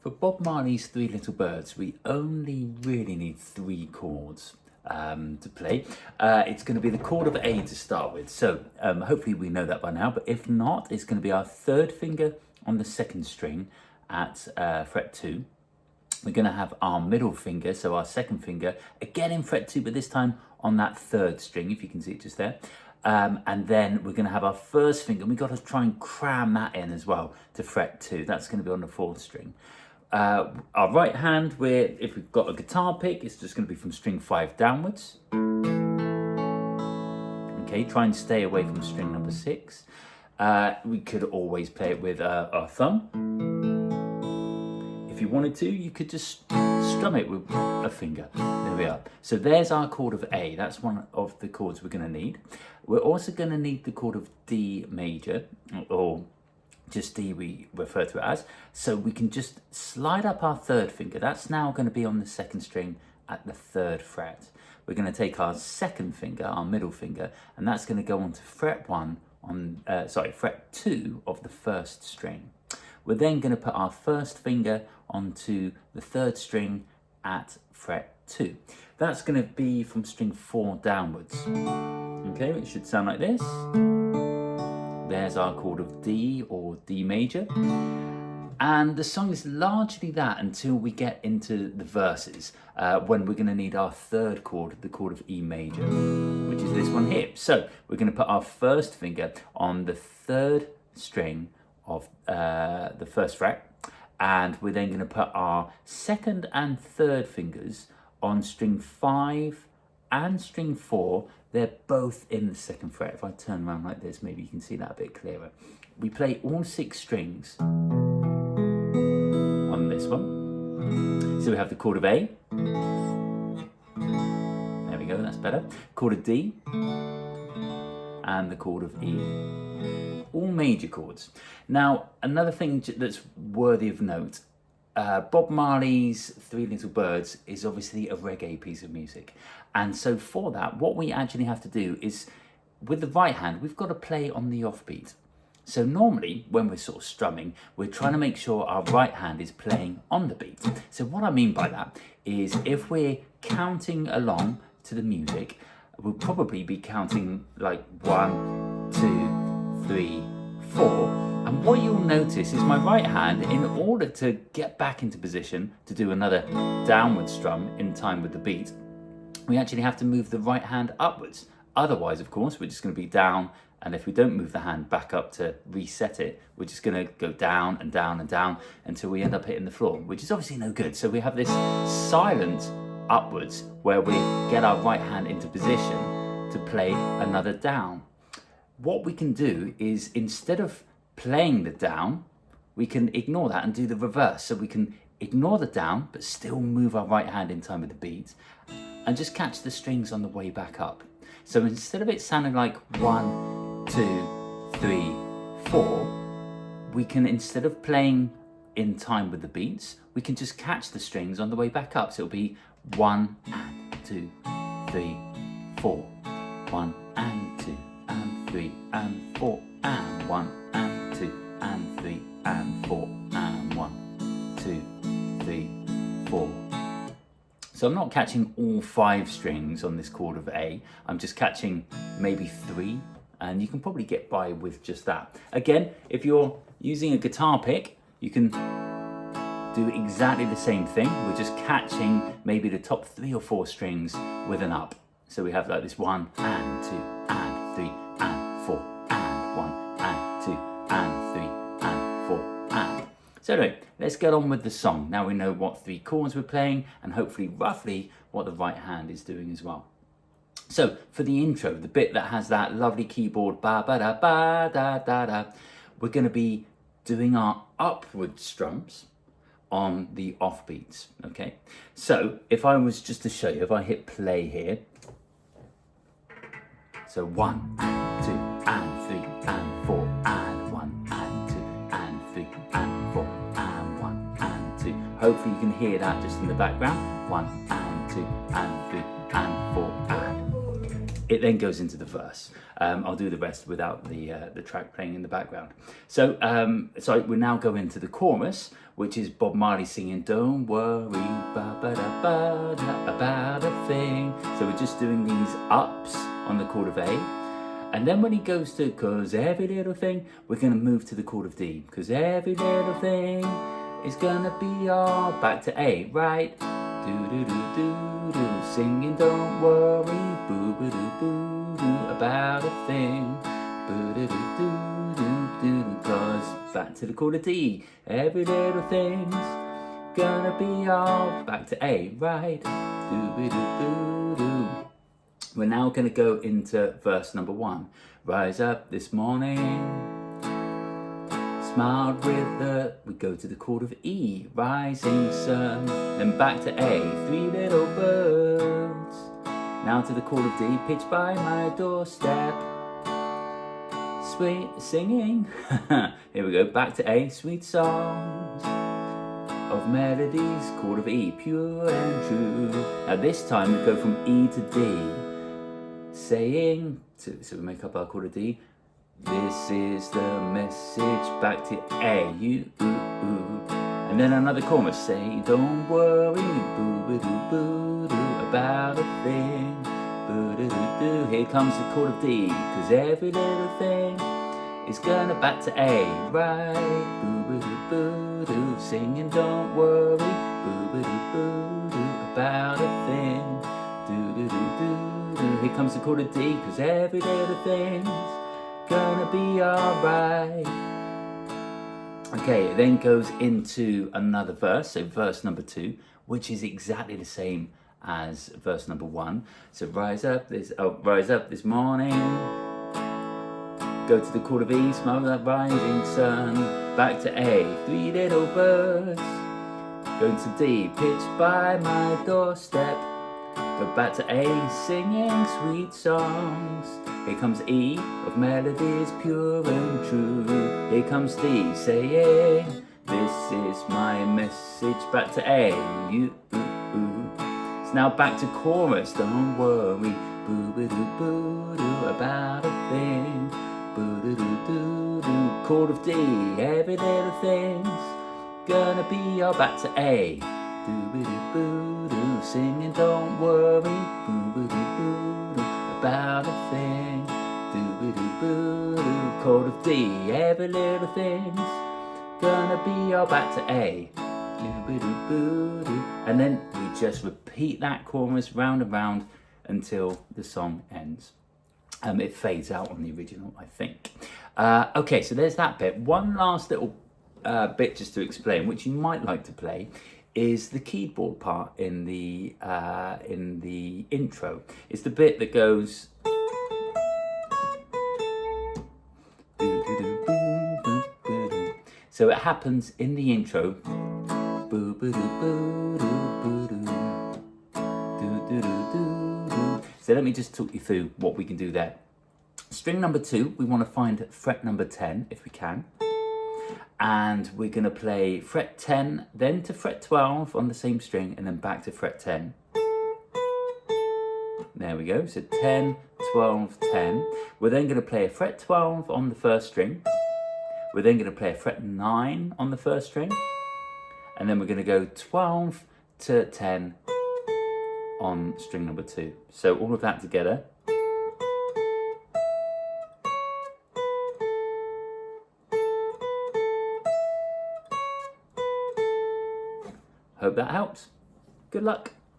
For Bob Marley's Three Little Birds, we only really need 3 chords to play. It's going to be the chord of A to start with, so hopefully we know that by now, but if not, it's going to be our 3rd finger on the 2nd string at fret 2. We're going to have our middle finger, so our 2nd finger, again in fret 2, but this time on that 3rd string, if you can see it just there. And then we're going to have our 1st finger, and we've got to try and cram that in as well to fret 2. That's going to be on the 4th string. Our right hand, if we've got a guitar pick, it's just going to be from string 5 downwards. Okay, try and stay away from string number 6. We could always play it with our thumb. If you wanted to, you could just strum it with a finger. There we are. So there's our chord of A. That's one of the chords we're going to need. We're also going to need the chord of D major, or just D we refer to it as. So we can just slide up our 3rd finger. That's now going to be on the 2nd string at the 3rd fret. We're going to take our 2nd finger, our middle finger, and that's going to go on to fret 1 on, fret 2 of the 1st string. We're then going to put our 1st finger onto the 3rd string at fret 2. That's going to be from string 4 downwards. Okay, it should sound like this. There's our chord of D, or D major. And the song is largely that until we get into the verses, when we're going to need our 3rd chord, the chord of E major, which is this one here. So we're going to put our 1st finger on the 3rd string of the 1st fret, and we're then going to put our 2nd and 3rd fingers on string 5 and string 4. They're both in the 2nd fret. If I turn around like this, maybe you can see that a bit clearer. We play all 6 strings on this one. So we have the chord of A. There we go, that's better. Chord of D. And the chord of E. All major chords. Now, another thing that's worthy of note, Bob Marley's Three Little Birds is obviously a reggae piece of music. And so for that, what we actually have to do is, with the right hand, we've got to play on the offbeat. So normally, when we're sort of strumming, we're trying to make sure our right hand is playing on the beat. So what I mean by that is, if we're counting along to the music, we'll probably be counting like 1, 2, 3, 4. And what you'll notice is my right hand, in order to get back into position to do another downward strum in time with the beat, we actually have to move the right hand upwards. Otherwise, of course, we're just going to be down, and if we don't move the hand back up to reset it, we're just going to go down and down and down until we end up hitting the floor, which is obviously no good. So we have this silent upwards where we get our right hand into position to play another down. What we can do is, instead of playing the down, we can ignore that and do the reverse. So we can ignore the down but still move our right hand in time with the beat and just catch the strings on the way back up. So instead of it sounding like 1, 2, 3, 4, we can, instead of playing in time with the beats, we can just catch the strings on the way back up. So it'll be 1 and 2, 3, 4, 1 and 2 and 3 and 4 and 1 and 2 and 3 and 4 and 1, 2, 3, 4. So I'm not catching all 5 strings on this chord of A. I'm just catching maybe 3, and you can probably get by with just that. Again, if you're using a guitar pick, you can do exactly the same thing. We're just catching maybe the top 3 or 4 strings with an up. So we have like this 1 and 2 and 3 and 4 and 1 and 2 and 3 and 4 and. So anyway, let's get on with the song. Now we know what 3 chords we're playing, and hopefully roughly what the right hand is doing as well. So for the intro, the bit that has that lovely keyboard ba ba da ba da da da, we're going to be doing our upward strums on the offbeats. Okay, so if I was just to show you, if I hit play here, so 1 and 2 and 3 and 4 and 1 and 2 and 3 and 4 and 1 and 2. Hopefully you can hear that just in the background. 1 and 2 and 3 and 4 and. it then goes into the verse. I'll do the rest without the track playing in the background. So we now go into the chorus, which is Bob Marley singing "Don't worry about a thing." So we're just doing these ups on the chord of A, and then when he goes to "'cause every little thing," we're going to move to the chord of D, because every little thing is gonna be all back to A, right? Do do do do do, singing "Don't worry, boo boo doo boo doo about a thing, boo doo doo doo doo doo." Cause back to the chord of D, every little thing's gonna be all back to A, right? Do do do do do. We're now gonna go into verse number 1. Rise up this morning, smiled with the, we go to the chord of E, rising sun, then back to A, 3 little birds, now to the chord of D, pitched by my doorstep, sweet singing, here we go, back to A, sweet songs of melodies, chord of E, pure and true. Now this time we go from E to D, saying, so we make up our chord of D, this is the message back to A, you, and then another chorus, say, don't worry, boo-ba-doo-boo-doo, about a thing, boo-doo-doo-doo. Here comes the chord of D, cause every little thing is gonna back to A, right, boo-ba-doo-boo-doo, singing don't worry, boo-ba-doo-boo-doo, about a thing, do-do-do-do-do. Here comes the chord of D, cause every little thing's gonna be alright. Okay, it then goes into another verse, so verse number 2, which is exactly the same as verse number 1. So rise up this morning, go to the chord of E, smile that rising sun, back to A, 3 little birds, going to D, pitched by my doorstep, go back to A, singing sweet songs. Here comes E, of melodies pure and true. Here comes D, saying, this is my message back to A, you. It's now back to chorus, don't worry, boo-ba-doo-boo-doo, about a thing, boo-doo-doo-doo-doo. Chord of D, every little thing's gonna be all back to A, doo-ba-doo-boo-doo, singing don't worry, boo-ba-doo-boo-doo, about a thing, doo-ba-doo-boo-doo. Chord of D, every little thing's gonna be all back to A, doo-ba-doo-boo-doo. And then we just repeat that chorus round and round until the song ends. It fades out on the original, I think. Okay, so there's that bit. One last little bit just to explain, which you might like to play, is the keyboard part in the intro. It's the bit that goes. So it happens in the intro. So let me just talk you through what we can do there. String number 2, we want to find fret number 10 if we can. And we're going to play fret 10, then to fret 12 on the same string, and then back to fret 10. There we go, so 10, 12, 10. We're then going to play a fret 12 on the first string. We're then going to play a fret 9 on the first string. And then we're going to go 12 to 10 on string number 2. So all of that together. Hope that helps. Good luck.